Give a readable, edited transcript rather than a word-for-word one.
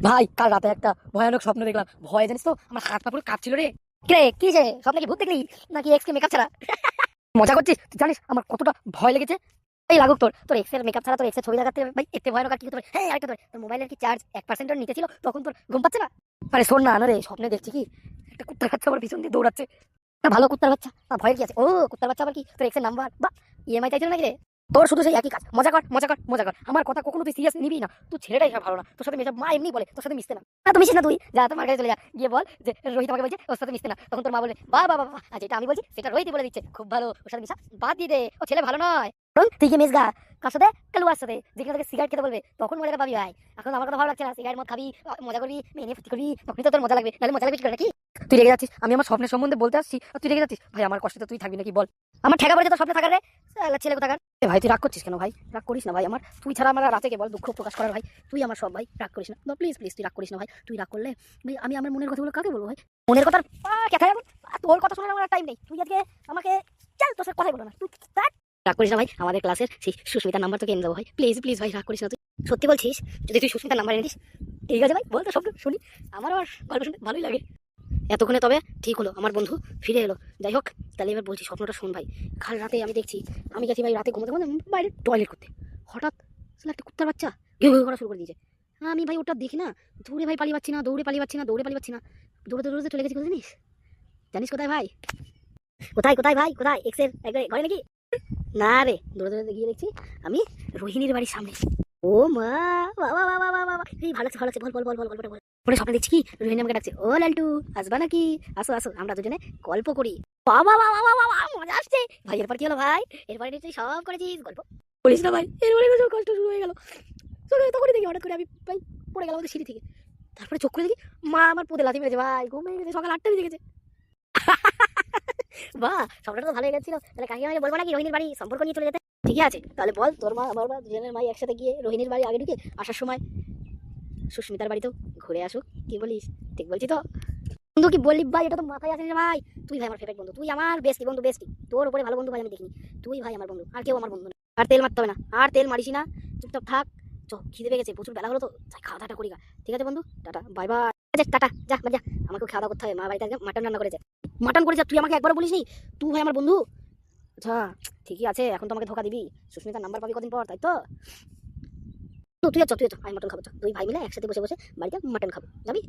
ভাই কাল রাতে একটা ভয়ানক স্বপ্ন দেখলাম, ভয় জানিস তো আমার হাত পা পুরো কাঁপছিল রে। রে কি যে স্বপ্নে কি ভূত দেখলি নাকি এক্স কে মেকআপ ছাড়া? মজা করছিস? তুই জানিস আমার কতটা ভয় লেগেছে? এই লাগুক তোর তোর এক্স এর মেকআপ ছাড়া তোর এক্স এর ছবি দেখাতে ভাই এতে ভয়ানক আর কি হতে পারে? হ্যাঁ আরেকটা তোর মোবাইলের কি চার্জ 1% নিচে ছিল তখন তোর ঘুম পাচ্ছে না? আরে শোন না, না রে স্বপ্নে দেখছি কি একটা কুত্তার বাচ্চা আমার পিছন দিয়ে দৌড়াচ্ছে। না ভালো কুত্তার বাচ্চা, না ভয়ের কি আছে? ও কুত্তার বাচ্চা আবার কি তোর এক্স এর নাম্বার বা ইএমআই চাইছিল নাকি রে? তোর শুধু সেই একই কাজ, মজা কর মজা কর মজা কর। আমার কথা কখনো তুই সিরিয়াস নিবি না, তুই ছেলেটাই সব ভালো না। তোর সাথে মেশা মা এমনি বলে তোর সাথে মিশতে না। না তুমি মিশিস না, তুই যা তোমার কাছে চলে যা, গিয়ে বল যে রোহিত আমাকে বলছে ওর সাথে মিশতে না। তখন তোর মা বলবে বাহ বাহ বাহ, আর যেটা আমি বলছি সেটা রোহিতই বলে দিচ্ছে খুব ভালো, ওর সাথে মিশা বাদ দিয়ে দে, ও ছেলে ভালো নয়। বরং তুই গিয়ে মিশগা কার সাথে? কালুয়ার সাথে, যেখানে তোকে সিগারেট খেতে বলবে তখন মজাটা পাবি ভাই। এখন আমার কথা ভালো লাগছে না, সিগারেট মদ খাবি, মজা করবি, মেয়ে নিয়ে ফুর্তি করবি, তখনই তো তোর মজা লাগবে, নাহলে মজা লাগবে কি করে নাকি? তুই রেগে যাচ্ছিস, আমি আমার স্বপ্নের সম্বন্ধে বলতে আসছি আর তুই রেগে যাচ্ছিস। ভাই আমার কষ্টে তো তুই থাকবি নাকি বল? আমার ঠেকা পড়েছে তোর স্বপ্নে থাকার রে, শালা ছেলে কোথাকার। ভাই তুই রাগ করছিস কেন ভাই? রাগ করিস না ভাই, আমার তুই ছাড়া আমার রাতে কে বল দুঃখ প্রকাশ করার ভাই? তুই আমার সব ভাই, রাগ করিস না প্লিজ প্লিজ, তুই রাগ করিস না ভাই। তুই রাগ করলে ভাই আমি আমার মনের কথাগুলো কাকে বলবো ভাই? মনের কথা কথায় এখন তোর কথা শোনার আমার টাইম নেই। তুই আজকে আমাকে চল তোর সাথে কথাই বলো না তুই। রাগ করিস না ভাই, আমাদের ক্লাসের সেই সুস্মিতার নাম্বার তোকে এনে দেবো ভাই, প্লিজ প্লিজ ভাই রাগ করিস না। তুই সত্যি বলছিস? যদি তুই সুস্মিতার নাম্বার এনে দিস ঠিক আছে ভাই, বল তো স্বপ্ন শুনি, আমার আর গল্প শুনতে ভালোই লাগে। এতক্ষণে তবে ঠিক হলো, আমার বন্ধু ফিরে এলো। যাই হোক, তাহলে এবার বলছি স্বপ্নটা শোন ভাই। কাল রাতে আমি দেখছি, আমি গেছি ভাই রাতে ঘুমাতে ঘুমাতে বাইরে টয়লেট করতে, হঠাৎ আসলে একটা কুত্তার বাচ্চা ঘেউ ঘেউ করা শুরু করে দিয়েছে। আমি ভাই ওটা দেখি না, দৌড়ে ভাই পালিয়ে পাচ্ছি না, দৌড়ে পালিয়ে পাচ্ছি না, দৌড়ে পালিয়ে পাচ্ছি না, দৌড়তে দৌড়তে চলে গেছি কোথায় জানিস? জানিস কোথায় ভাই? কোথায় কোথায় ভাই কোথায়? এক্সের ঘরে নাকি? না রে, দৌড়ে দৌড়ে গিয়ে দেখছি আমি রোহিণীর বাড়ির সামনে। ও মা, বাবা বাবা বাবা বাবা, এই ভালো লাগছে ভালো লাগছে, বল বল বল বল গল্পটা বল। পরে স্বপ্নে দেখছি কি রোহিণী আমাকে ডাকছে, ও লালটু আসবা নাকি, আসো আসো আমরা দুজনে গল্প করি। বাবা বাবা বাবা বাবা, মজা আসছে ভাই। এরপর কি হলো ভাই? এরপরে তুই সব করেছিস গল্প করিস না ভাই, এরপরে সব কষ্ট শুরু হয়ে গেল। তখনই দেখি হঠাৎ করে আমি ভাই পড়ে গেলাম আমাদের সিঁড়ি থেকে। তারপরে চোখ করে দেখি মা আমার পোদে লাথি মেরেছে ভাই, ঘুমিয়ে গেছে, সকাল 8টা বেজে গেছে। বাহ, স্বপ্নটা তো ভালো হয়ে গেছিল। তাহলে কাকিমাকে বলবো নাকি রোহিণীর বাড়ি সম্পর্ক নিয়ে চলে যেতে? ঠিকই আছে, তাহলে বল তোর মা আমার মা দুজনের মাই একসাথে গিয়ে রোহিণীর বাড়ি আগে ঢুকে আসার সময় সুস্মিতার বাড়িতেও ঘুরে আসুক, কি বলিস? ঠিক বলছি তো বন্ধু? কি বললি ভাই, এটা তো মাথায় আসে না ভাই। তুই ভাই আমার ফেভারিট বন্ধু, তুই আমার বেস্টি বন্ধু, বেস্টি। তোর উপরে ভালো বন্ধু ভাই আমি দেখিনি। তুই ভাই আমার বন্ধু, আর কেউ আমার বন্ধু না। আর তেল মারতে হবে না, আর তেল মারিস না, চুপচাপ থাক। চ, খিদে পেয়ে গেছে, প্রচুর বেলা হলো তো, যাই খাওয়া দাওয়াটা করি গা। ঠিক আছে বন্ধু, টাটা বাই বাই। টাটা, যা যা, আমাকে খাওয়া দাওয়া করতে হবে, মা বাড়িতে আজকে মাটন রান্না করেছে। মাটন করেছে, তুই আমাকে একবারও বলিস নি? তুই ভাই আমার বন্ধু। আচ্ছা ঠিকই আছে, এখন তো আমাকে ধোকা দিবি। সুস্মিতার নাম্বার পাবি কদিন পর, তাই তো? তুই আছো আমি মটন খাবো, দুই ভাই মিলে একসাথে বসে বসে বাড়িতে মাটন খাবো, যাবি?